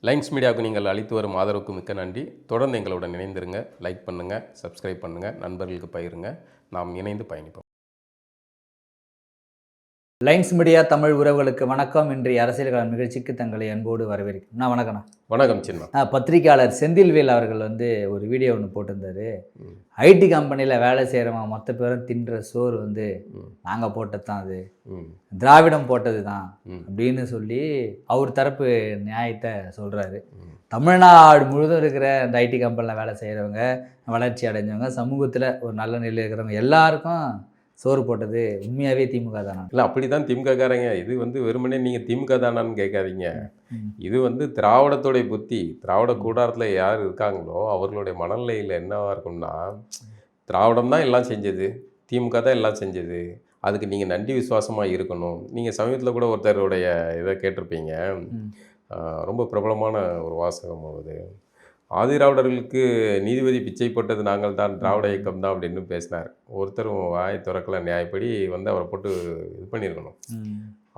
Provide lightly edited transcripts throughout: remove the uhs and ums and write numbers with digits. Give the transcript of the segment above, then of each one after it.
Lines மீடியாவுக்கு நீங்கள் அளித்து வரும் ஆதரவுக்கு மிக்க நன்றி. தொடர்ந்து எங்களுடன் இணைந்திருங்க. லைக் பண்ணுங்கள், சப்ஸ்கிரைப் பண்ணுங்கள், நண்பர்களுக்கு பகிருங்க. நாம் இணைந்து பயணிப்போம். லைன்ஸ் மீடியா தமிழ் உறவுகளுக்கு வணக்கம். இன்றைய அரசியல் களம் நிகழ்ச்சிக்கு தங்களை அன்போடு வரவேற்கிறேன். வணக்கண்ணா. வணக்கம் சின்ன. பத்திரிகையாளர் செந்தில்வேல் அவர்கள் ஒரு வீடியோ ஒன்று போட்டிருந்தாரு. ஐடி கம்பெனியில் வேலை செய்கிறவங்க மொத்த பேரும் தின்ற சோறு நாங்கள் போட்டது தான், அது திராவிடம் போட்டது தான் அப்படின்னு சொல்லி அவர் தரப்பு நியாயத்தை சொல்கிறாரு. தமிழ்நாடு முழுவதும் இருக்கிற இந்த ஐடி கம்பெனியில் வேலை செய்கிறவங்க, வளர்ச்சி அடைஞ்சவங்க, சமூகத்தில் ஒரு நல்ல நிலையில் இருக்கிறவங்க எல்லாருக்கும் சோறு போட்டது உண்மையாகவே திமுக தானா? இல்லை, அப்படி தான் திமுககாரங்க. இது வெறுமனே நீங்கள் திமுக தானான்னு கேட்காதீங்க. இது திராவிடத்துடைய புத்தி. திராவிட கூடாரத்தில் யார் இருக்காங்களோ அவர்களுடைய மனநிலையில் என்னவாக இருக்கும்னா, திராவிடம் தான் எல்லாம் செஞ்சது, திமுக தான் எல்லாம் செஞ்சது, அதுக்கு நீங்கள் நன்றி விசுவாசமாக இருக்கணும். நீங்கள் சமீபத்தில் கூட ஒருத்தருடைய இதை கேட்டிருப்பீங்க. ரொம்ப பிரபலமான ஒரு வாசகம் அது. ஆதிராவிடர்களுக்கு நீதிபதி பிச்சை போட்டது நாங்கள் தான், திராவிட இயக்கம் தான் அப்படின்னு பேசினார். ஒருத்தரும் வாய் திறக்கல. நியாயப்படி அவரை போட்டு இது பண்ணியிருக்கணும்.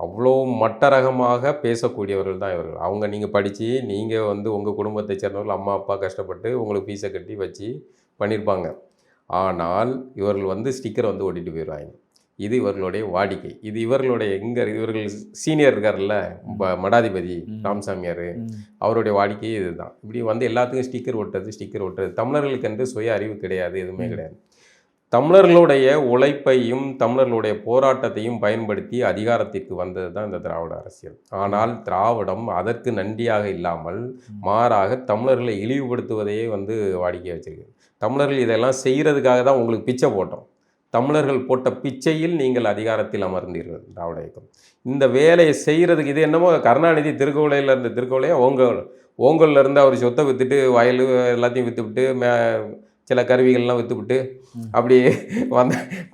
அவ்வளோ மட்டரகமாக பேசக்கூடியவர்கள் தான் இவர்கள். அவங்க நீங்கள் படித்து நீங்கள் உங்கள் குடும்பத்தை சேர்ந்தவர்கள், அம்மா அப்பா கஷ்டப்பட்டு உங்களுக்கு ஃபீஸை கட்டி வச்சு பண்ணியிருப்பாங்க. ஆனால் இவர்கள் ஸ்டிக்கர் ஒட்டிட்டு போயிடுவாங்க. இது இவர்களுடைய வாடிக்கை. இது இவர்களுடைய இவர்கள் சீனியர் இருக்கார்ல, மடாதிபதி ராமசாமியார், அவருடைய வாடிக்கையே இதுதான். இப்படி எல்லாத்துக்கும் ஸ்டிக்கர் ஒட்டுறது. தமிழர்களுக்கு என்று சுய அறிவு கிடையாது, எதுவுமே கிடையாது. தமிழர்களுடைய உழைப்பையும் தமிழர்களுடைய போராட்டத்தையும் பயன்படுத்தி அதிகாரத்திற்கு வந்தது தான் இந்த திராவிட அரசியல். ஆனால் திராவிடம் அதற்கு நன்றியாக இல்லாமல் மாறாக தமிழர்களை இழிவுபடுத்துவதையே வாடிக்கை வச்சிருக்கு. தமிழர்கள் இதெல்லாம் செய்கிறதுக்காக தான் உங்களுக்கு பிச்சை போட்டோம். தமிழர்கள் போட்ட பிச்சையில் நீங்கள் அதிகாரத்தில் அமர்ந்தீர்கள். திராவிட இயக்கம் இந்த வேலையை செய்கிறதுக்கு இது என்னமோ கருணாநிதி திருக்கோவிலையை ஓங்கல்லேருந்து அவர் சொத்தை விற்றுட்டு, வயல் எல்லாத்தையும் விற்றுவிட்டு, சில கருவிகள்லாம் விற்றுவிட்டு, அப்படி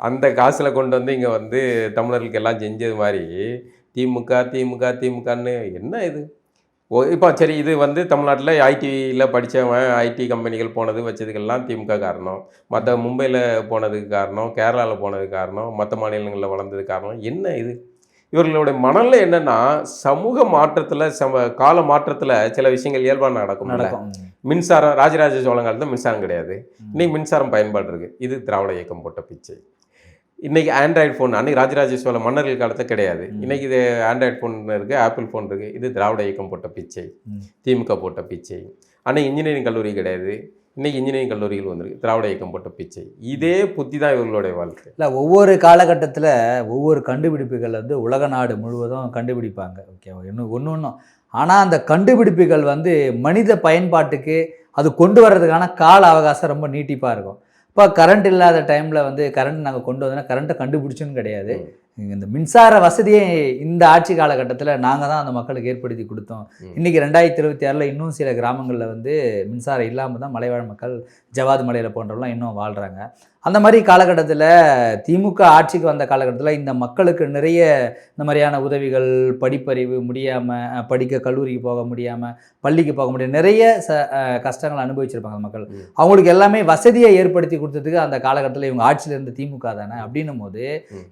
அந்த காசில் கொண்டு இங்கே தமிழர்களுக்கு எல்லாம் செஞ்சது மாதிரி திமுகன்னு என்ன இது? இப்போ சரி, இது தமிழ்நாட்டில் ஐடியில் படித்தவன், ஐடி கம்பெனிகள் போனது வச்சதுக்கெல்லாம் திமுக காரணம், மற்ற மும்பையில் போனதுக்கு காரணம், கேரளாவில் போனதுக்கு காரணம், மற்ற மாநிலங்களில் வளர்ந்ததுக்கு காரணம் என்ன? இது இவர்களுடைய மனநிலை என்னென்னா, சமூக மாற்றத்தில் கால மாற்றத்தில் சில விஷயங்கள் இயல்பாக நடக்கும். மின்சாரம், ராஜராஜ சோழன் காலத்தில் மின்சாரம் கிடையாது, இன்றைக்கி மின்சாரம் பயன்பாடு இருக்குது. இது திராவிட இயக்கம் போட்ட பிச்சை. இன்றைக்கி ஆண்ட்ராய்டு ஃபோன், அன்றைக்கி ராஜராஜ சோழ மன்னர்கள் காலத்தில் கிடையாது, இன்றைக்கி இது ஆண்ட்ராய்டு ஃபோன் இருக்குது, ஆப்பிள் ஃபோன் இருக்குது. இது திராவிட இயக்கம் போட்ட பிச்சை, திமுக போட்ட பிச்சை. அன்றைக்கி இன்ஜினியரிங் கல்லூரி கிடையாது, இன்றைக்கி இன்ஜினியரிங் கல்லூரிகள் வந்திருக்கு. திராவிட இயக்கம் போட்ட பிச்சை. இதே புத்தி தான் இவர்களுடைய வாழ்க்கை. இல்லை, ஒவ்வொரு காலகட்டத்தில் ஒவ்வொரு கண்டுபிடிப்புகள் உலக நாடு முழுவதும் கண்டுபிடிப்பாங்க. ஓகே, ஒன்றும் ஆனால் அந்த கண்டுபிடிப்புகள் மனித பயன்பாட்டுக்கு அது கொண்டு வர்றதுக்கான கால அவகாசம் ரொம்ப நீட்டிப்பாக இருக்கும். இப்போ கரண்ட் இல்லாத டைமில் கரண்ட் நாங்கள் கொண்டு வந்தோன்னா கரண்ட்டை கண்டுபிடிச்சுன்னு கிடையாது. இந்த மின்சார வசதியை இந்த ஆட்சி காலகட்டத்தில் நாங்கள் தான் அந்த மக்களுக்கு ஏற்படுத்தி கொடுத்தோம். இன்றைக்கி 2026 இன்னும் சில கிராமங்களில் மின்சாரம் இல்லாமல் தான் மலைவாழ் மக்கள் ஜவாது மலையில் போன்றவெல்லாம் இன்னும் வாழ்கிறாங்க. அந்த மாதிரி காலகட்டத்தில் திமுக ஆட்சிக்கு வந்த காலகட்டத்தில் இந்த மக்களுக்கு நிறைய இந்த மாதிரியான உதவிகள், படிப்பறிவு முடியாமல் படிக்க, கல்லூரிக்கு போக முடியாமல், பள்ளிக்கு போக முடியாது, நிறைய கஷ்டங்கள் அனுபவிச்சிருப்பாங்க மக்கள். அவங்களுக்கு எல்லாமே வசதியை ஏற்படுத்தி கொடுத்ததுக்கு அந்த காலகட்டத்தில் இவங்க ஆட்சியில் இருந்த திமுக தானே. அப்படின்னும் போது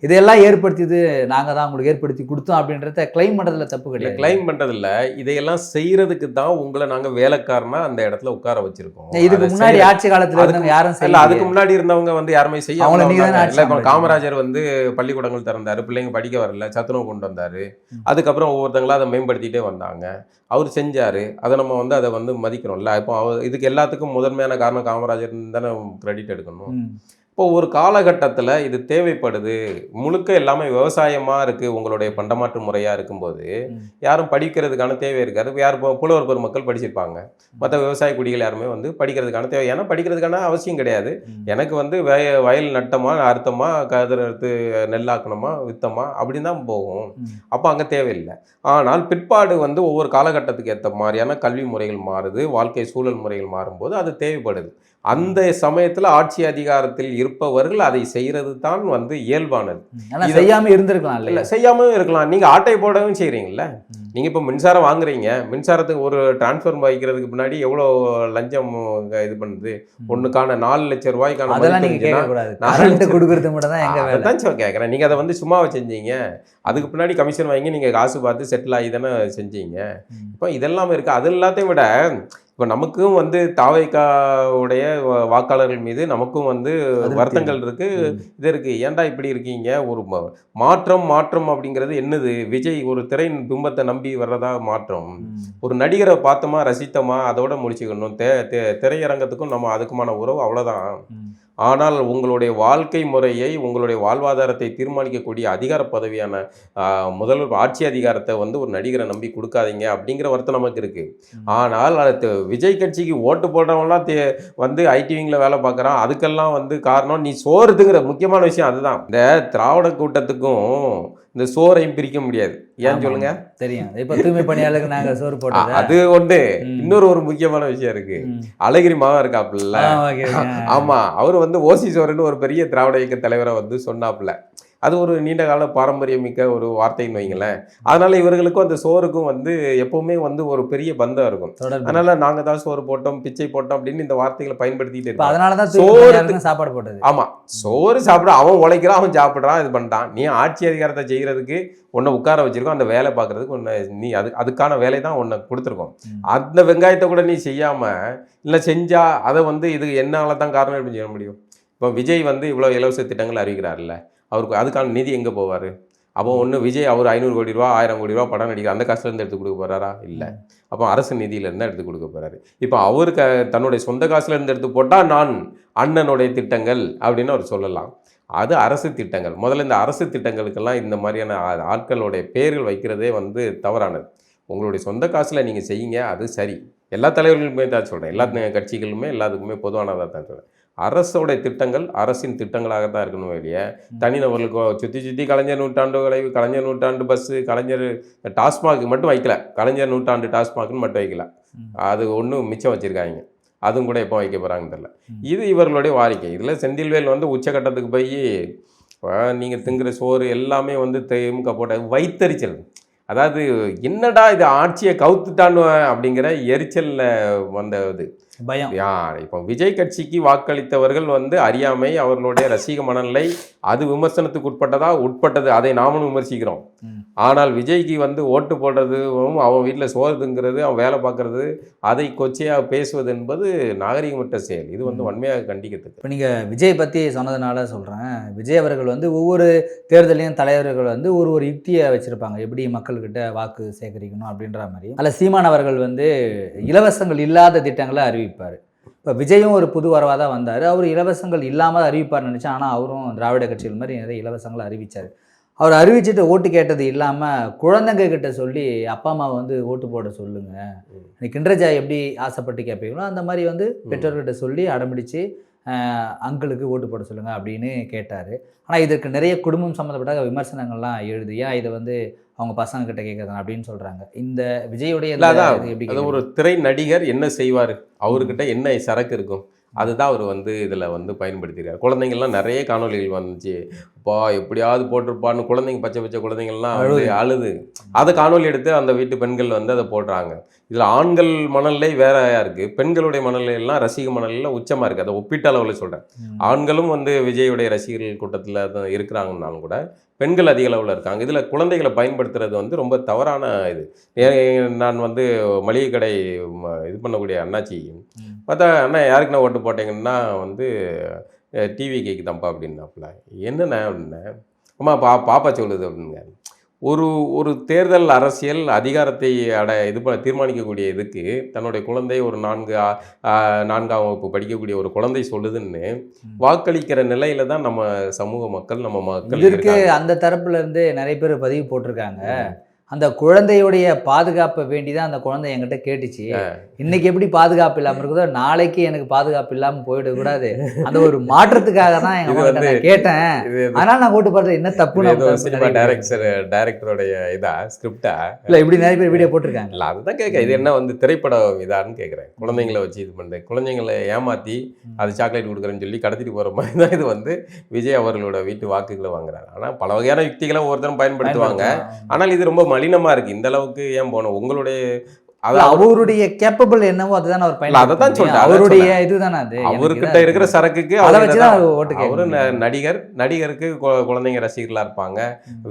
இதையெல்லாம் ஏற்படுத்தியது நாங்கள் தான் உங்களுக்கு ஏற்படுத்தி கொடுத்தோம் அப்படின்றத கிளைம் பண்ணுறதுல தப்பு கிடையாது. கிளைம் பண்ணுறதில்ல, இதையெல்லாம் செய்கிறதுக்கு தான் உங்களை நாங்கள் வேலைக்காரனா அந்த இடத்துல உட்கார வச்சிருக்கோம். இதுக்கு முன்னாடி ஆட்சி காலத்தில் யாரும் செய்யல, அதுக்கு முன்னாடி இருந்தவங்க யாருமே செய்ய. காமராஜர் பள்ளிக்கூடங்கள் திறந்தாரு, பிள்ளைங்க படிக்க வரல, சத்துணவு கொண்டு வந்தாரு. அதுக்கப்புறம் ஒவ்வொருத்தங்களா அதை மேம்படுத்திட்டே வந்தாங்க. அவர் செஞ்சாரு. அதை நம்ம அதை மதிக்கணும்ல. இப்போ இதுக்கு எல்லாத்துக்கும் முதன்மையான காரணம் காமராஜர் தானே கிரெடிட் எடுக்கணும். இப்போ ஒரு காலகட்டத்தில் இது தேவைப்படுது. முழுக்க எல்லாமே விவசாயமாக இருக்குது, உங்களுடைய பண்டமாற்று முறையாக இருக்கும்போது யாரும் படிக்கிறதுக்கான தேவை இருக்காது. யார் புலவர் பெருமக்கள் படிச்சிருப்பாங்க, மற்ற விவசாய குடிகள் யாருமே படிக்கிறதுக்கான தேவை, ஏன்னா படிக்கிறதுக்கான அவசியம் கிடையாது. எனக்கு வயல் நட்டமா, அறுத்தமா, கதிர் அறுத்து நெல்லாக்கணுமா, வித்தமா அப்படின்னு தான் போகும். அப்போ அங்கே தேவையில்லை. ஆனால் பிற்பாடு ஒவ்வொரு காலகட்டத்துக்கு ஏற்ற மாதிரியான கல்வி முறைகள் மாறுது, வாழ்க்கை சூழல் முறைகள் மாறும்போது அது தேவைப்படுது. அந்த சமயத்துல ஆட்சி அதிகாரத்தில் இருப்பவர்கள் அதை செய்யறது தான் வந்து இயல்பானது. ஆனா செய்யாம இருந்திருக்கலாம் இல்ல இல்ல. செய்யாமலும் இருக்கலாம். நீங்க ஆட்டை போடவும் செய்றீங்கல்ல. நீங்க இப்ப மின்சாரம் வாங்குறீங்க, மின்சாரத்துக்கு ஒரு டிரான்ஸ்ஃபார்மர் வைக்கிறதுக்கு முன்னாடி எவ்வளவு லஞ்சம் இது பண்ணுது? ஒண்ணுக்கான 4 லட்சம் ரூபாய்க்கான அதெல்லாம் நீங்க கேட்க கூடாது. கரண்ட் கொடுக்கறது மட்டும் தான் எங்க வேலை. அதான் கேட்குறேன். நீங்க அதை வந்து சும்மாவை செஞ்சீங்க, அதுக்கு பின்னாடி கமிஷன் வாங்கி நீங்க காசு பார்த்து செட்டில் ஆகி தானே செஞ்சீங்க. இப்போ இதெல்லாம் இருக்கு. அது எல்லாத்தையும் விட இப்போ நமக்கும் வந்து தாவேக்காவுடைய வாக்காளர்கள் மீது நமக்கும் வந்து வருத்தங்கள் இருக்கு, இது இருக்கு. ஏன்டா இப்படி இருக்கீங்க? ஒரு மாற்றம் அப்படிங்கிறது என்னது? விஜய் ஒரு திரை பிம்பத்தை நம்பி வர்றதா மாற்றம்? ஒரு நடிகரை பார்த்தோமா, ரசித்தோமா, அதோட முடிச்சுக்கணும். திரையரங்கத்துக்கும் நம்ம அதுக்குமான உறவு அவ்வளோதான். ஆனால் உங்களுடைய வாழ்க்கை முறையை, உங்களுடைய வாழ்வாதாரத்தை தீர்மானிக்கக்கூடிய அதிகார பதவியான முதல்வர் ஆட்சி அதிகாரத்தை வந்து ஒரு நடிகரை நம்பி கொடுக்காதீங்க அப்படிங்கிற வருத்தம் நமக்கு இருக்கு. ஆனால் அது விஜய் கட்சிக்கு ஓட்டு போடுறவங்களாம் வந்து ஐடிவிங்கில் வேலை பார்க்குறான். அதுக்கெல்லாம் வந்து காரணம் நீ சோறுதுங்கிற முக்கியமான விஷயம் அதுதான். இந்த திராவிட கூட்டத்துக்கும் இந்த சோறையும் பிரிக்க முடியாது. ஏன் சொல்லுங்க? தெரியும். இப்ப தூய்மை பணியாளருக்கு நாங்க சோறு போட்டோம். அது ஒண்ணு. இன்னொரு ஒரு முக்கியமான விஷயம் இருக்கு. அழகிரி மாவன் இருக்காப்புல. ஆமா, அவரு வந்து ஓசி சோறுன்னு ஒரு பெரிய திராவிட இயக்க தலைவரை வந்து சொன்னாப்புல. அது ஒரு நீண்ட கால பாரம்பரியமிக்க ஒரு வார்த்தைன்னு வைங்களேன். அதனால இவர்களுக்கும் அந்த சோறுக்கும் வந்து எப்பவுமே வந்து ஒரு பெரிய பந்தம் இருக்கும். அதனால நாங்க தான் சோறு போட்டோம், பிச்சை போட்டோம் அப்படின்னு இந்த வார்த்தைகளை பயன்படுத்திட்டு இருக்கோம். அதனாலதான் சோறு சாப்பாடு போட்டது. ஆமா, சோறு சாப்பிட அவன் உழைக்கிறான், அவன் சாப்பிடுறான், இது பண்ணிட்டான். நீ ஆட்சி அதிகாரத்தை செய்யறதுக்கு உன்னை உட்கார வச்சிருக்கோம், அந்த வேலை பார்க்கறதுக்கு உன்னை நீ அதுக்கான வேலை தான் உன்னை கொடுத்துருக்கோம். அந்த வெங்காயத்தை கூட நீ செய்யாம இல்லை செஞ்சா அதை வந்து இது என்னால தான் காரணம் எப்படி செய்ய முடியும்? இப்போ விஜய் வந்து இவ்வளோ இலவச திட்டங்கள் அறிவிக்கிறார்ல, அவருக்கு அதுக்கான நிதி எங்கே போவார்? அப்போ ஒன்று விஜய் அவர் 500 கோடி ரூபா 1000 கோடி ரூபா படம் நடிக்கிற அந்த காசுலேருந்து எடுத்து கொடுக்க போகிறாரா? இல்லை. அப்போ அரசு நிதியிலேருந்து எடுத்து கொடுக்க போகிறாரு. இப்போ அவருக்கு தன்னுடைய சொந்த காசுலேருந்து எடுத்து போட்டால் நான் அண்ணனுடைய திட்டங்கள் அப்படின்னு அவர் சொல்லலாம். அது அரசு திட்டங்கள். முதல்ல இந்த அரசு திட்டங்களுக்கெல்லாம் இந்த மாதிரியான ஆட்களுடைய பேர்கள் வைக்கிறதே வந்து தவறானது. உங்களுடைய சொந்த காசில் நீங்கள் செய்யுங்க, அது சரி. எல்லா தலைவர்களுமே தான் சொல்கிறேன், எல்லா கட்சிகளுமே எல்லாத்துக்குமே பொதுவானதாக தான் சொல்கிறேன். அரசோடைய திட்டங்கள் அரசின் திட்டங்களாக தான் இருக்கணும் இல்லையா? தனிநபர்களுக்கு சுற்றி கலைஞர் நூற்றாண்டு விளைவு, கலைஞர் நூற்றாண்டு பஸ்ஸு, கலைஞர் டாஸ்மாக் மட்டும் வைக்கல, கலைஞர் நூற்றாண்டு டாஸ்மாக்னு மட்டும் வைக்கல. அது ஒன்றும் மிச்சம் வச்சுருக்காங்க. அதுவும் கூட எப்போ வைக்க போகிறாங்கன்னு தெரியல. இது இவர்களுடைய வாரிக்கை. இதில் செந்தில்வேல் வந்து உச்சக்கட்டத்துக்கு போய் நீங்கள் திங்குற சோறு எல்லாமே வந்து திமுக போட்ட வைத்தறிச்சல். அதாவது என்னடா இது ஆட்சியை கவுத்துட்டான்னு அப்படிங்கிற எரிச்சலில் வந்த இது பயம். இப்போ விஜய் கட்சிக்கு வாக்களித்தவர்கள் வந்து அறியாமை, அவர்களுடைய ரசிக மனநிலை, அது விமர்சனத்துக்கு உட்பட்டது. அதை நாமளும் விமர்சிக்கிறோம். ஆனால் விஜய்க்கு வந்து ஓட்டு போடுறதும், அவன் வீட்டில் சோறுதுங்கிறது, அவன் வேலை பார்க்கறது, அதை கொச்சையாக பேசுவது என்பது நாகரிகமற்ற செயல். இது வந்து வன்மையாக கண்டிக்கிறதுக்கு. இப்போ நீங்கள் விஜய் பற்றி சொன்னதுனால சொல்கிறேன். விஜய் அவர்கள் வந்து ஒவ்வொரு தேர்தலையும் தலைவர்கள் வந்து ஒரு யுக்தியை வச்சுருப்பாங்க, எப்படி மக்கள்கிட்ட வாக்கு சேகரிக்கணும் அப்படின்ற மாதிரி. அதில் சீமான் அவர்கள் வந்து இலவசங்கள் இல்லாத திட்டங்களை அறிவிப்பார். இப்போ விஜயும் ஒரு புது வரவாக தான் வந்தார். அவர் இலவசங்கள் இல்லாமல் அறிவிப்பார்னு நினச்சேன். ஆனால் அவரும் திராவிட கட்சிகள் மாதிரி நிறைய இலவசங்களை அறிவித்தார். அவர் அறிவிச்சுட்டு ஓட்டு கேட்டது இல்லாமல் குழந்தைங்க கிட்ட சொல்லி அப்பா அம்மாவை வந்து ஓட்டு போட சொல்லுங்கள், இன்னைக்கு கிண்டர்ஜாய் எப்படி ஆசைப்பட்டு கேட்பீங்களோ அந்த மாதிரி வந்து பெற்றோர்கிட்ட சொல்லி அடம்பிடிச்சு அங்கிளுக்கு ஓட்டு போட சொல்லுங்கள் அப்படின்னு கேட்டார். ஆனால் இதற்கு நிறைய குடும்பம் சம்மந்தப்பட்ட விமர்சனங்கள்லாம் எழுது. ஏன் இதை வந்து அவங்க பசங்க கிட்ட கேட்குறேன் அப்படின்னு சொல்கிறாங்க. இந்த விஜயோடைய எப்படி ஒரு திரை நடிகர் என்ன செய்வார், அவர்கிட்ட என்ன சரக்கு இருக்கும், அதுதான் அவர் வந்து இதில் வந்து பயன்படுத்திக்கிறார். குழந்தைங்கள்லாம் நிறைய காணொலிகள் வந்துச்சு, அப்பா எப்படியாவது போட்டிருப்பான்னு குழந்தைங்க பச்சை குழந்தைங்கள்லாம் வந்து அழுது அதை காணொலி எடுத்து அந்த வீட்டு பெண்கள் வந்து அதை போடுறாங்க. இதில் ஆண்கள் மனநிலை வேறையா இருக்குது, பெண்களுடைய மனநிலையெல்லாம் ரசிக மனநிலையில் உச்சமாக இருக்குது. அதை ஒப்பிட்ட அளவில் சொல்கிறேன். ஆண்களும் வந்து விஜயுடைய ரசிகர்கள் கூட்டத்தில் தான் இருக்கிறாங்கன்னாலும் கூட பெண்கள் அதிக அளவில் இருக்காங்க. இதில் குழந்தைகளை பயன்படுத்துறது வந்து ரொம்ப தவறான இது. நான் வந்து மளிகை கடை இது பண்ணக்கூடிய அண்ணாச்சி பார்த்தா, அண்ணா யாருக்குண்ணா ஓட்டு போட்டீங்கன்னா வந்து டிவி கேக்கு தான்ப்பா அப்படின்னாப்புல. என்னண்ணா அப்படின்னா, அம்மா பாப்பா சொல்லுது அப்படிங்க. ஒரு தேர்தல் அரசியல் அதிகாரத்தை தீர்மானிக்கக்கூடிய இதுக்கு தன்னுடைய குழந்தை ஒரு 4ஆம் வகுப்பு படிக்கக்கூடிய ஒரு குழந்தை சொல்லுதுன்னு வாக்களிக்கிற நிலையில தான் நம்ம சமூக மக்கள், நம்ம மக்கள் இருக்கு. அந்த தரப்புல இருந்து நிறைய பேர் பதிவு போட்டிருக்காங்க. அந்த குழந்தையுடைய பாதுகாப்பை வேண்டி தான் அந்த குழந்தை என்கிட்ட கேட்டுச்சு. இன்னைக்கு எப்படி பாதுகாப்பு இல்லாமல் இருக்குதோ நாளைக்கு எனக்கு பாதுகாப்பு இல்லாமல் போயிடக்கூடாது, அந்த ஒரு மாற்றத்துக்காக தான் எங்க அம்மா கிட்ட நான் கேட்டேன். அதனால நான் போட்டு பார்த்தேன் என்ன தப்பு. சினிமா டைரக்டருடைய இதா ஸ்கிரிப்டா இல்லை இப்படி நிறைய பேர் வீடியோ போட்டிருக்காங்க. இல்லை அதுதான் கேட்க, இது என்ன வந்து திரைப்படம் இதான்னு கேட்குறேன். குழந்தைங்களை வச்சு இது பண்ணுறேன், குழந்தைங்களை ஏமாற்றி அது சாக்லேட் கொடுக்குறேன்னு சொல்லி கடத்திட்டு போகிற மாதிரி தான் இது வந்து விஜய் அவர்களோட வீட்டு வாக்குகளை வாங்குறாரு. ஆனால் பல வகையான யுக்திகளை ஒவ்வொருத்தரும் பயன்படுத்துவாங்க. ஆனால் இது ரொம்ப மலினமா இருக்கு. இந்த அளவுக்கு ஏன் போனோம்? உங்களுடைய அவருடைய கேப்பபிள் என்னவோ அதுதான் அவர் பயன். அதான் சொல்றேன், அவருடைய இதுதானே அது. அவர்கிட்ட இருக்கிற சரக்குக்கு அவரு நடிகருக்கு குழந்தைங்க ரசிகர்களா இருப்பாங்க.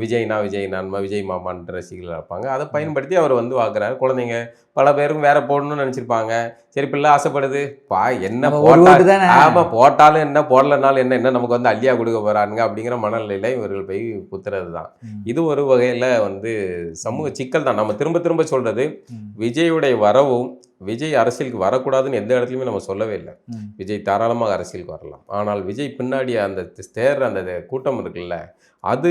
விஜய்னா விஜய் நான்மா விஜய் மாமான்ற ரசிகர்களா இருப்பாங்க. அதை பயன்படுத்தி அவர் வந்து வாக்குறாரு. குழந்தைங்க பல பேருக்கும் வேற போடணும்னு நினைச்சிருப்பாங்க. சரி பிள்ளை ஆசைப்படுது பா, என்ன போட்டாலும் ஆமா போட்டாலும் என்ன போடலனாலும் என்ன என்ன நமக்கு வந்து அள்ளியா கொடுக்க போறானுங்க அப்படிங்கிற மனநிலையில இவர்கள் போய் குத்துறது தான். இது ஒரு வகையில வந்து சமூக சிக்கல் தான். நம்ம திரும்ப திரும்ப சொல்றது, விஜயுடைய வரவும் விஜய் அரசியலுக்கு வரக்கூடாதுன்னு எந்த இடத்துலையுமே நம்ம சொல்லவே இல்லை. விஜய் தாராளமாக அரசியலுக்கு வரலாம். ஆனால் விஜய் பின்னாடி அந்த தேர் அந்த கூட்டம் இருக்குல்ல, அது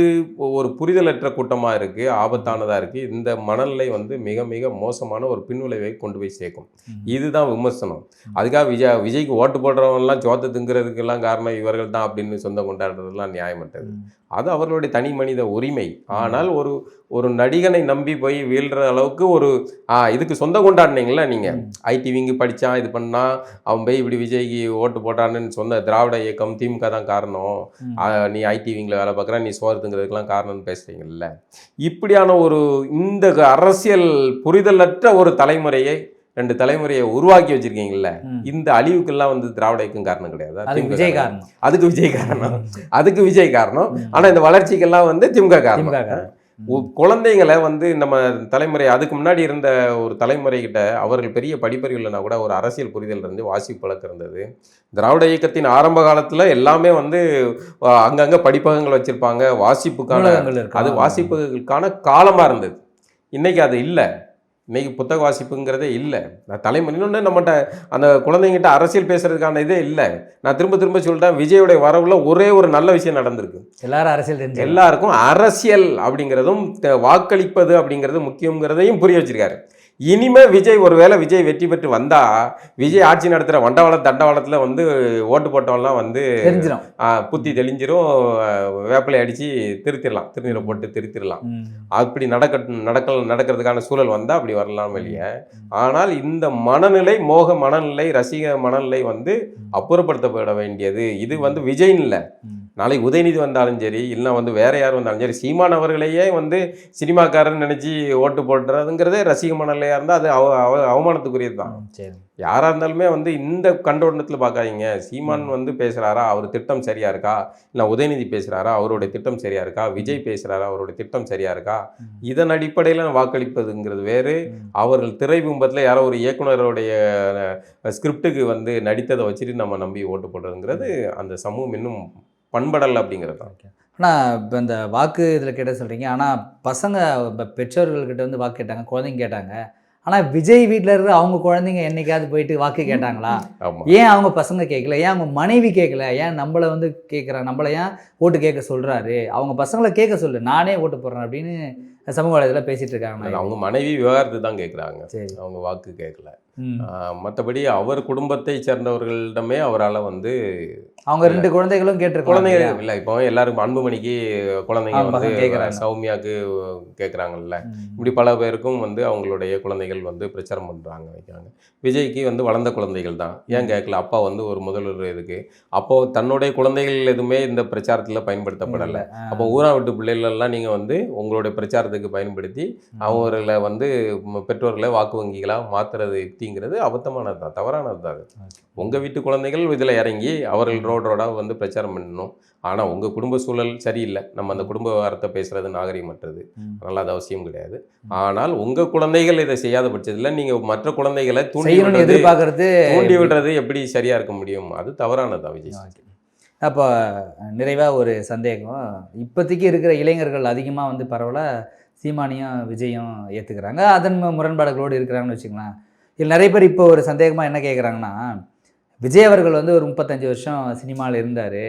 ஒரு புரிதலற்ற கூட்டமாக இருக்குது, ஆபத்தானதாக இருக்குது. இந்த மனநிலை வந்து மிக மிக மோசமான ஒரு பின்விளைவை கொண்டு போய் சேர்க்கும். இதுதான் விமர்சனம். அதுக்காக விஜய்க்கு ஓட்டு போடுறவங்கலாம் சோத்தை திங்கிறதுக்கெல்லாம் காரணம் இவர்கள் தான் அப்படின்னு சொந்தம் கொண்டாடுறதுலாம் நியாயமற்றது. அது அவர்களுடைய தனி மனித உரிமை. ஆனால் ஒரு நடிகனை நம்பி போய் வீழ்கிற அளவுக்கு ஒரு இதுக்கு சொந்தம் கொண்டாடினீங்களா நீங்கள்? ஐடிவிங்கு படித்தான் இது பண்ணால் அவன் போய் இப்படி விஜய்க்கு ஓட்டு போட்டான்னு சொன்ன திராவிட இயக்கம் திமுக தான் காரணம், நீ ஐடிவிங்கில் வேலை பார்க்குற நீ சோறுங்கிறதுக்கெல்லாம் காரணம்னு பேசுகிறீங்கல்ல. இப்படியான இந்த அரசியல் புரிதலற்ற ஒரு தலைமுறையை 2 தலைமுறையை உருவாக்கி வச்சிருக்கீங்கல்ல, இந்த அழிவுக்கெல்லாம் வந்து திராவிட இயக்கம் காரணம் கிடையாது. அதுக்கு விஜய் காரணம். ஆனா இந்த வளர்ச்சிக்கெல்லாம் வந்து திமுக காரணம். குழந்தைங்களை வந்து நம்ம தலைமுறை, அதுக்கு முன்னாடி இருந்த ஒரு தலைமுறைகிட்ட அவர்கள் பெரிய படிப்பறிவு இல்லைன்னா கூட ஒரு அரசியல் புரிதல் இருந்து வாசிப்பு பழக்கம் இருந்தது. திராவிட இயக்கத்தின் ஆரம்ப காலத்துல எல்லாமே வந்து அங்கங்க படிப்பகங்கள் வச்சிருப்பாங்க, வாசிப்புக்கான அது வாசிப்புகளுக்கான காலமா இருந்தது. இன்னைக்கு அது இல்லை. இன்னைக்கு புத்தக வாசிப்புங்கிறதே இல்லை. நான் தலைமுறைன்னு நம்மகிட்ட அந்த குழந்தைங்கிட்ட அரசியல் பேசுறதுக்கான இதே இல்லை. நான் திரும்ப சொல்லிட்டேன், விஜயோடைய வரவுல ஒரே ஒரு நல்ல விஷயம் நடந்திருக்கு. எல்லாரும் அரசியல் தெரிஞ்சு எல்லாருக்கும் அரசியல் அப்படிங்கிறதும் வாக்களிப்பது அப்படிங்கிறது முக்கியங்கிறதையும் புரிய வச்சிருக்காரு. இனிமே ஒருவேளை விஜய் வெற்றி பெற்று வந்தா விஜய் ஆட்சி நடத்துகிற வண்டவாளம் தண்டவாளத்தில் வந்து ஓட்டு போட்டவெல்லாம் வந்து புத்தி தெளிஞ்சிரும், வேப்பிலை அடித்து திருநீரை போட்டு திருத்திடலாம். அப்படி நடக்கிறதுக்கான சூழல் வந்தால் அப்படி வரலாம் வெளியே. ஆனால் இந்த மனநிலை, மோக மனநிலை, ரசிக மனநிலை வந்து அப்புறப்படுத்தப்பட வேண்டியது. இது வந்து விஜய்ன்னு இல்லை, நாளைக்கு உதயநிதி வந்தாலும் சரி, இல்லைன்னா வந்து வேற யார் வந்தாலும் சரி, சீமான் அவர்களையே வந்து சினிமாக்காரன்னு நினைச்சு ஓட்டு போடுறதுங்கிறதே ரசிக மனநிலையா இருந்தால் அது அவமானத்துக்குரியது தான். யாரா இருந்தாலுமே வந்து இந்த கண்டோட்டத்தில் பார்க்காதீங்க. சீமான் வந்து பேசுறாரா, அவர் திட்டம் சரியா இருக்கா, இல்லை உதயநிதி பேசுறாரா, அவருடைய திட்டம் சரியா இருக்கா, விஜய் பேசுறாரா, அவருடைய திட்டம் சரியா இருக்கா, இதன் அடிப்படையில் வாக்களிப்பதுங்கிறது வேறு. அவர்கள் திரை பிம்பத்தில் யாரோ ஒரு இயக்குனருடைய ஸ்கிரிப்டுக்கு வந்து நடித்ததை வச்சுட்டு நம்ம நம்பி ஓட்டு போடுறதுங்கிறது அந்த சமூகம் இன்னும் பண்படல் அப்படிங்கிறது தான். ஆனால் இப்போ இந்த வாக்கு இதில் கேட்ட சொல்கிறீங்க, ஆனால் பசங்க பெற்றோர்கள்கிட்ட வந்து வாக்கு கேட்டாங்க, குழந்தைங்க கேட்டாங்க. ஆனால் விஜய் வீட்டில் இருக்கிற அவங்க குழந்தைங்க என்னைக்காவது போயிட்டு வாக்கு கேட்டாங்களா? ஏன் அவங்க பசங்க கேட்கல? ஏன் அவங்க மனைவி கேட்கல? ஏன் நம்மளை வந்து கேட்குறாங்க, நம்மளை ஏன் ஓட்டு கேட்க சொல்கிறாரு? அவங்க பசங்களை கேட்க சொல்லு, நானே ஓட்டு போடுறேன் அப்படின்னு சமூக வலைதளத்தில் பேசிகிட்டு இருக்காங்க. அவங்க மனைவி விவகாரத்து தான் கேட்குறாங்க, அவங்க வாக்கு கேட்கல. மற்றபடி அவர் குடும்பத்தை சேர்ந்தவர்களிடமே அவரால் வந்து அவங்க 2 குழந்தைகளும் குழந்தைகள் இல்லை. இப்போ எல்லாருக்கும் அன்புமணிக்கு குழந்தைங்க வந்து சௌமியாவுக்கு கேட்குறாங்கல்ல, இப்படி பல பேருக்கும் வந்து அவங்களுடைய குழந்தைகள் வந்து பிரச்சாரம் பண்ணுறாங்க, வைக்கிறாங்க. விஜய்க்கு வந்து வளர்ந்த குழந்தைகள் தான், ஏன் கேட்கல? அப்பா வந்து ஒரு முதல்வர் இதுக்கு அப்போ தன்னுடைய குழந்தைகள் எதுவுமே இந்த பிரச்சாரத்தில் பயன்படுத்தப்படலை. அப்போ ஊரா விட்டு பிள்ளைகளெல்லாம் நீங்கள் வந்து உங்களுடைய பிரச்சாரத்துக்கு பயன்படுத்தி அவர்களை வந்து பெற்றோர்களை வாக்கு வங்கிகளாக மாற்றுறது யுக்திங்கிறது அபத்தமானது தான், தவறானது தான். உங்கள் வீட்டு குழந்தைகள் இதில் இறங்கி அவர்கள் ரோடாக வந்து பிரச்சாரம் பண்ணணும். ஆனால் உங்கள் குடும்ப சூழல் சரியில்லை, நம்ம அந்த குடும்ப வார்த்தை பேசுகிறது நாகரிகமற்றது, அதனால் அது அவசியம் கிடையாது. ஆனால் உங்கள் குழந்தைகள் இதை செய்யாத பட்சத்தில் நீங்கள் மற்ற குழந்தைகளை தூண்டி விடுறது எப்படி சரியாக இருக்க முடியும்? அது தவறானது தான் விஜய். அப்போ நிறைவாக ஒரு சந்தேகம், இப்போதைக்கு இருக்கிற இளைஞர்கள் அதிகமாக வந்து பரவலாக சீமானியும் விஜயும் ஏற்றுக்கிறாங்க, அதன் முரண்பாடுகளோடு இருக்கிறாங்கன்னு வச்சுக்கலாம். இதில் நிறைய பேர் இப்போ ஒரு சந்தேகமாக என்ன கேட்குறாங்கன்னா, விஜய் அவர்கள் வந்து ஒரு 35 வருஷம் சினிமாவில் இருந்தார்,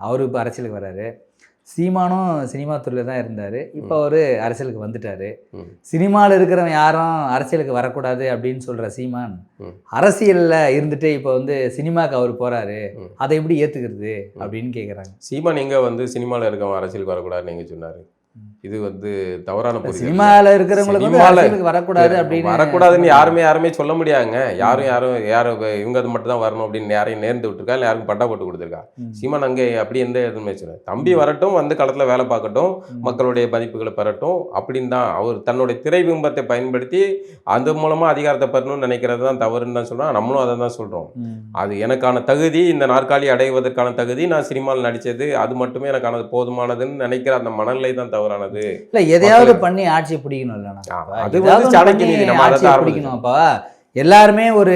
அவரு இப்போ அரசியலுக்கு வர்றாரு, சீமானும் சினிமா துறையில் தான் இருந்தார். இப்போ அவர் அரசியலுக்கு வந்துட்டார். ம். சினிமாவில் இருக்கிறவன் யாரும் அரசியலுக்கு வரக்கூடாது அப்படின்னு சொல்கிற சீமான் ம். அரசியலில் இருந்துட்டு இப்போ வந்து சினிமாவுக்கு அவர் போகிறாரு, ம். அதை எப்படி ஏற்றுக்கிறது அப்படின்னு கேட்குறாங்க. சீமான் எங்க வந்து சினிமாவில் இருக்கவன் அரசியலுக்கு வரக்கூடாதுன்னு நீங்க சொன்னாரு. இது வந்து தவறான புரிதல். சினிமாவில் இருக்கிறவங்களுக்கு வந்து சினிமால அரசியலுக்கு வரக்கூடாது அப்படின்னு வரக்கூடாதுன்னு யாருமே சொல்ல முடியாதுங்க. யாரும் இவங்க அது மட்டும் தான் வரணும் அப்படின்னு யாரையும் நேர்ந்து விட்டுருக்கா, இல்லை யாருக்கும் பட்டா போட்டு கொடுத்துருக்கா. சீமான் அங்கே அப்படி எந்த எதுவுமே சொல்ல, தம்பி வரட்டும், வந்து களத்தில் வேலை பார்க்கட்டும், மக்களுடைய மதிப்புகளை பெறட்டும் அப்படின்னு தான் அவர் தன்னுடைய திரை பிம்பத்தை பயன்படுத்தி அது மூலமா அதிகாரத்தை பெறணும்னு நினைக்கிறது தான் தவறுன்னு தான் சொல்றோம். நம்மளும் அதை தான் சொல்றோம். அது எனக்கான தகுதி, இந்த நாற்காலி அடைவதற்கான தகுதி, நான் சினிமாவில் நடிச்சது அது மட்டுமே எனக்கானது போதுமானதுன்னு நினைக்கிற அந்த மனநிலை தான் தவறானது. இல்லை, எதையாவது பண்ணி ஆட்சியை பிடிக்கணும் இல்லைண்ணா. அது வந்து சாணக்கிய நீதி. நம்ம அதை தான் பிடிக்கணும். அப்போ எல்லாருமே ஒரு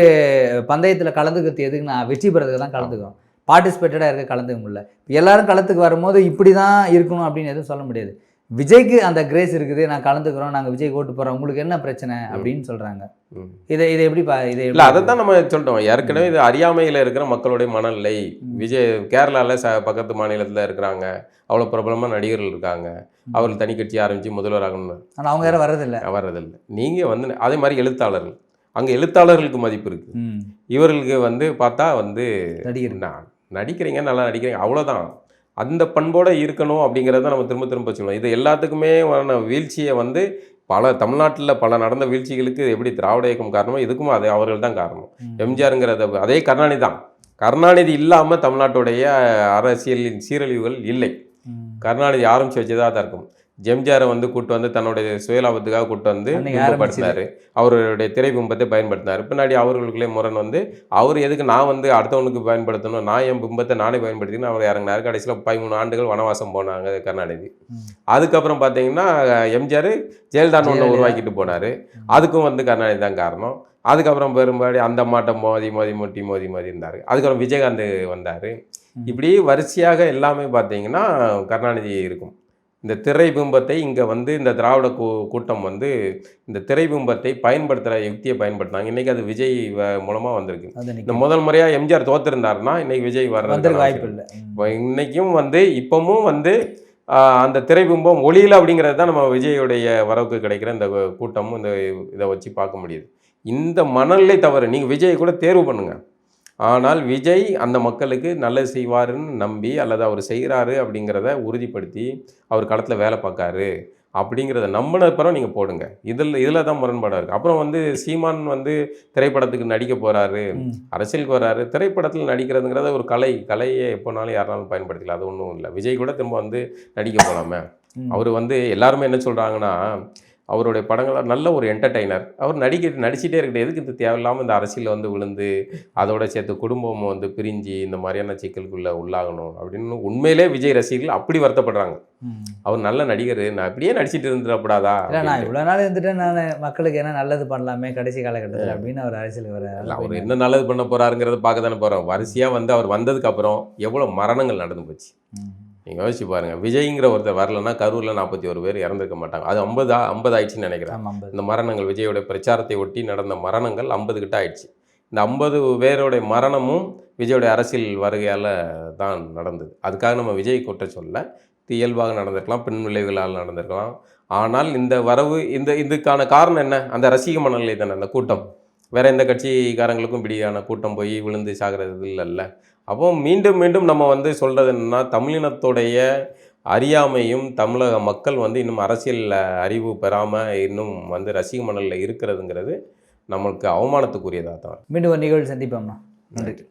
பந்தயத்தில் கலந்துக்கிறது எதுக்குன்னா வெற்றி பெறதுக்கு தான் கலந்துக்கும். பார்ட்டிசிபேட்டடாக இருக்க கலந்துக்க முடியல. எல்லாரும் களத்துக்கு வரும்போது இப்படி தான் இருக்கணும் அப்படின்னு எதுவும் சொல்ல முடியாது. விஜய்க்கு அந்த கிரேஸ் இருக்குது, நான் கலந்துக்கிறோம், நாங்கள் விஜய் ஓட்டு போகிறோம், உங்களுக்கு என்ன பிரச்சனை அப்படின்னு சொல்கிறாங்க. இதை எப்படி இல்லை, அதை தான் நம்ம சொல்லிட்டோம் ஏற்கனவே. இது அறியாமையில் இருக்கிற மக்களுடைய மனநிலை. விஜய் கேரளாவில் பக்கத்து மாநிலத்தில் இருக்கிறாங்க, அவ்வளோ பிரபலமாக நடிகர்கள் இருக்காங்க, அவர்கள் தனி கட்சி ஆரம்பித்து முதல்வர் ஆகணும்னு. ஆனால் அவங்க யாரும் வர்றதில்லை. நீங்கள் வந்து அதே மாதிரி எழுத்தாளர்கள், அங்கே எழுத்தாளர்களுக்கு மதிப்பு இருக்குது. இவர்களுக்கு வந்து பார்த்தா வந்து நடிக்கிறீங்க, நல்லா நடிக்கிறீங்க, அவ்வளோதான். அந்த பண்போடு இருக்கணும் அப்படிங்கிறத நம்ம திரும்ப திரும்ப சொல்லுவோம். இது எல்லாத்துக்குமே வீழ்ச்சியை வந்து தமிழ்நாட்டில் பல நடந்த வீழ்ச்சிகளுக்கு எப்படி திராவிட இயக்கம் காரணமோ இதுக்கும் அது அவர்கள் தான் காரணம். எம்ஜிஆருங்கிறத அதே கருணாநிதி தான். கருணாநிதி இல்லாமல் தமிழ்நாட்டுடைய அரசியலின் சீரழிவுகள் இல்லை. கருணாநிதி ஆரம்பித்து வச்சதாக தான் இருக்கும். எம்ஜிஆரை வந்து கூட்டு வந்து தன்னுடைய சுயலாபத்துக்காக கூட்டு வந்து பிம்பப்படுத்தினார், அவருடைய திரை பிம்பத்தை பயன்படுத்தினார். பின்னாடி அவர்களுக்குள்ளே முரண் வந்து அவர் எதுக்கு நான் வந்து அடுத்தவனுக்கு பயன்படுத்தணும், நான் என் பிம்பத்தை நானே பயன்படுத்தினு அவர் இறங்கினார். கடைசியில் 13 ஆண்டுகள் வனவாசம் போனாங்க கருணாநிதி. அதுக்கப்புறம் பார்த்தீங்கன்னா எம்ஜிஆர் ஜெயலலிதான்னு ஒன்று உருவாக்கிட்டு போனார். அதுக்கும் வந்து கருணாநிதி தான் காரணம். அதுக்கப்புறம் பெரும்பாடி அந்த மாட்டம் மோதி இருந்தார். அதுக்கப்புறம் விஜயகாந்த் வந்தார். இப்படி வரிசையாக எல்லாமே பார்த்தீங்கன்னா கருணாநிதி இருக்கும். இந்த திரை பிம்பத்தை இங்கே வந்து இந்த திராவிட கூட்டம் வந்து இந்த திரை பிம்பத்தை பயன்படுத்துகிற யுக்தியை பயன்படுத்தினாங்க. இன்றைக்கி அது விஜய் மூலமாக வந்திருக்கு. இந்த முதல் முறையாக எம்ஜிஆர் தோற்றிருந்தாருன்னா இன்றைக்கி விஜய் வர்றதுக்கு வாய்ப்பு இல்லை. இன்றைக்கும் வந்து இப்போவும் வந்து அந்த திரைபிம்பம் ஒளியில் அப்படிங்கிறது தான் நம்ம விஜயோடைய வரவுக்கு கிடைக்கிற இந்த கூட்டமும் இந்த இதை வச்சு பார்க்க முடியுது. இந்த மனநிலை தவறு. நீங்கள் விஜயை கூட தேர்வு பண்ணுங்கள், ஆனால் விஜய் அந்த மக்களுக்கு நல்லது செய்வாருன்னு நம்பி அல்லது அவர் செய்கிறாரு அப்படிங்கிறத உறுதிப்படுத்தி அவர் களத்தில் வேலை பார்க்காரு அப்படிங்கிறத நம்பின அப்புறம் நீங்கள் போடுங்க. இதில் தான் முரண்பாடாக இருக்குது. அப்புறம் வந்து சீமான் வந்து திரைப்படத்துக்கு நடிக்க போகிறாரு, அரசியலுக்கு வர்றாரு. திரைப்படத்தில் நடிக்கிறதுங்கிறத ஒரு கலையை எப்போனாலும் யாருனாலும் பயன்படுத்திக்கலாம், அது ஒன்றும் இல்லை. விஜய் கூட திரும்ப வந்து நடிக்க போகலாமே. அவர் வந்து எல்லாருமே என்ன சொல்கிறாங்கன்னா, அவருடைய படங்களாக நல்ல ஒரு என்டர்டெய்னர், அவர் நடிச்சிட்டே இருக்கட்டும், எதுக்கு இது தேவையில்லாமல் இந்த அரசியலில் வந்து விழுந்து அதோட சேர்த்து குடும்பமும் வந்து பிரிஞ்சு இந்த மாதிரியான சிக்கலுக்குள்ளே உள்ளாகணும் அப்படின்னு உண்மையிலே விஜய் ரசிகர்கள் அப்படி வருத்தப்படுறாங்க. அவர் நல்ல நடிகர், நான் அப்படியே நடிச்சிட்டு இருந்துடப்படாதா, நான் இவ்வளோ நாள் இருந்துட்டு நான் மக்களுக்கு என்ன நல்லது பண்ணலாமே கடைசி காலகட்டத்தில் அப்படின்னு அவர் அரசியலுக்கு வர்றாரு. அவர் என்ன நல்லது பண்ண போகிறாருங்கிறத பார்க்க தானே போகிறோம். வரிசையாக வந்து அவர் வந்ததுக்கப்புறம் எவ்வளோ மரணங்கள் நடந்து போச்சு நீங்கள் யோசிச்சு பாருங்கள். விஜய்ங்கிற ஒருத்தர் வரலன்னா கரூரில் 41 பேர் இறந்துருக்க மாட்டாங்க. அது 50 ஆயிடுச்சுன்னு நினைக்கிறேன். இந்த மரணங்கள் விஜயோட பிரச்சாரத்தை ஒட்டி நடந்த மரணங்கள் 50 கிட்ட ஆயிடுச்சு. இந்த 50 பேரோடைய மரணமும் விஜயோடைய அரசியல் வருகையால் தான் நடந்தது. அதுக்காக நம்ம விஜய் குற்றம் சொல்ல, இயல்பாக நடந்திருக்கலாம், பின் விளைவுகளால் நடந்திருக்கலாம். ஆனால் இந்த வரவு இதுக்கான காரணம் என்ன? அந்த ரசிக மனநிலை தானே, அந்த கூட்டம். வேறு எந்த கட்சிக்காரங்களுக்கும் இப்படியான கூட்டம் போய் விழுந்து சாகிறது இல்லைல்ல. அப்போ மீண்டும் மீண்டும் நம்ம வந்து சொல்கிறது என்னென்னா, தமிழினத்துடைய அறியாமையும் தமிழக மக்கள் வந்து இன்னும் அரசியல் அறிவு பெறாமல் இன்னும் வந்து ரசிக மணலில் இருக்கிறதுங்கிறது நம்மளுக்கு அவமானத்துக்குரியதாக தான். மீண்டும் ஒரு நிகழ்வு சந்திப்போம்னா. நன்றி.